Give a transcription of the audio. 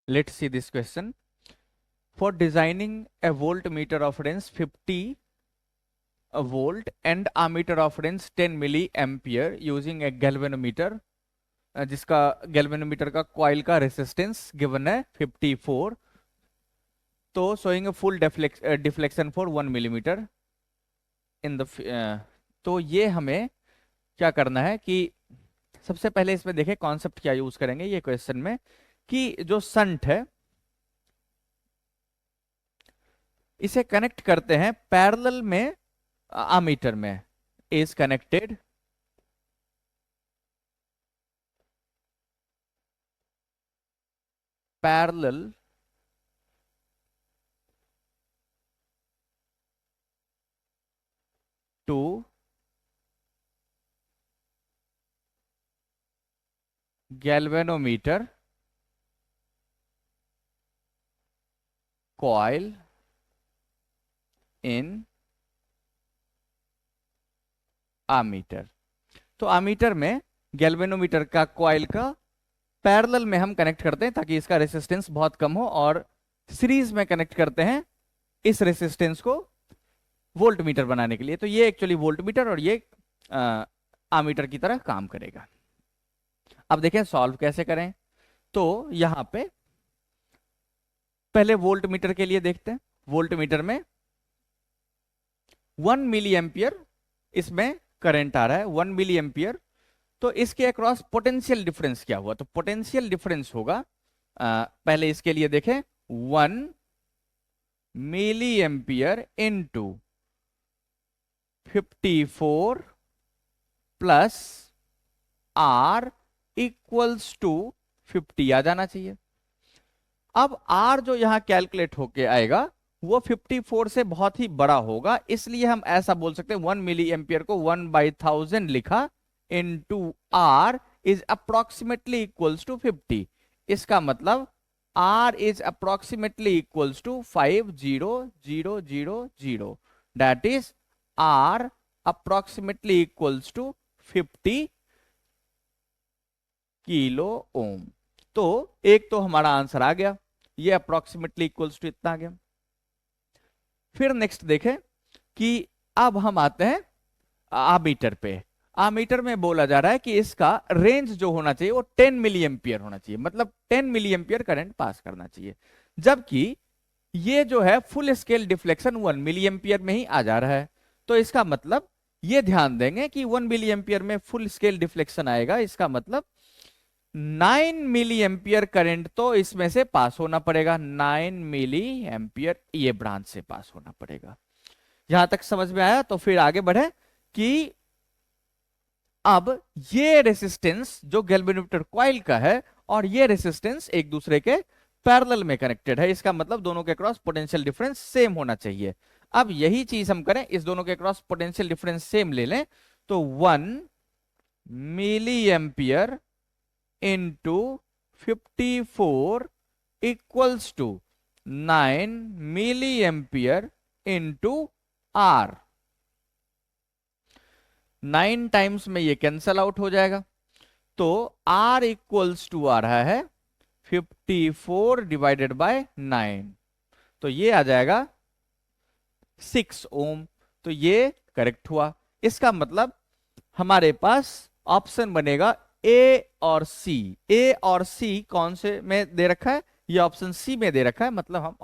Let's see this question. For designing a voltmeter of range 50 volt and ammeter of range 10 milliampere using a galvanometer, जिसका galvanometer का coil का resistance given है 54, तो showing full deflection for 1 millimetre in the, तो ये हमें क्या करना है कि सबसे पहले इसमें देखें कॉन्सेप्ट क्या यूज करेंगे ये क्वेश्चन में, कि जो संट है इसे कनेक्ट करते हैं पैरेलल में आमीटर में, is connected parallel to galvanometer coil in ammeter. तो आमीटर में गैल्वेनोमीटर का कॉइल का पैरेलल में हम कनेक्ट करते हैं ताकि इसका रेसिस्टेंस बहुत कम हो, और सीरीज में कनेक्ट करते हैं इस रेसिस्टेंस को वोल्टमीटर बनाने के लिए। तो ये एक्चुअली वोल्टमीटर और ये आमीटर की तरह काम करेगा। अब देखें सॉल्व कैसे करें। तो यहां पे पहले वोल्टमीटर के लिए देखते हैं। वोल्टमीटर में 1 मिली एम्पियर इसमें करंट आ रहा है, 1 मिली एम्पियर। तो इसके अक्रॉस पोटेंशियल डिफरेंस क्या हुआ, तो पोटेंशियल डिफरेंस होगा, पहले इसके लिए देखें 1 milli ampere into 54 plus R equals to 50 आ जाना चाहिए। अब आर जो यहां कैलकुलेट होके आएगा वो 54 से बहुत ही बड़ा होगा, इसलिए हम ऐसा बोल सकते हैं 1 मिली एम्पियर को 1/1000 लिखा into R is approximately equals to 50। इसका मतलब R is approximately equals to 50,000, that is R approximately equals to 50 kilo ohm. तो एक तो हमारा आंसर आ गया, ये अप्रोक्सीमेटली इक्वल्स टू इतना आ गया। फिर नेक्स्ट देखें कि अब हम आते हैं आमीटर पे। आमीटर में बोला जा रहा है कि इसका रेंज जो होना चाहिए वो 10 मिली एम्पियर होना चाहिए, मतलब 10 मिली एम्पियर करंट पास करना चाहिए, जबकि ये जो है full scale deflection 1 milli ampere में ही आ जा रहा है। तो इसका मतलब ये ध्यान देंगे कि 1 मिली एम्पियर में फुल स्केल डिफ्लेक्शन आएगा, इसका मतलब 9 मिली एम्पियर करंट तो इसमें से पास होना पड़ेगा। 9 मिली एम्पियर ये ब्रांच से पास होना पड़ेगा। यहां तक समझ में आया। तो फिर आगे बढ़े कि अब ये रेसिस्टेंस जो गैल्वेनोमीटर कॉइल का है और ये रेसिस्टेंस एक दूसरे के पैरेलल में कनेक्टेड है, इसका मतलब दोनों के क्रॉस पोटेंशियल डिफरेंस सेम होना चाहिए। अब यही चीज हम करें, इस दोनों के क्रॉस पोटेंशियल डिफरेंस सेम ले लें, तो 1 milli ampere into 54 equals to 9 milli ampere into R. 9 times में ये कैंसल आउट हो जाएगा, तो R इक्वल्स टू आ रहा है 54 डिवाइडेड बाय 9, तो ये आ जाएगा 6 ओम। तो ये करेक्ट हुआ। इसका मतलब हमारे पास ऑप्शन बनेगा A और C। A और C कौन से में दे रखा है, ये ऑप्शन C में दे रखा है, मतलब हम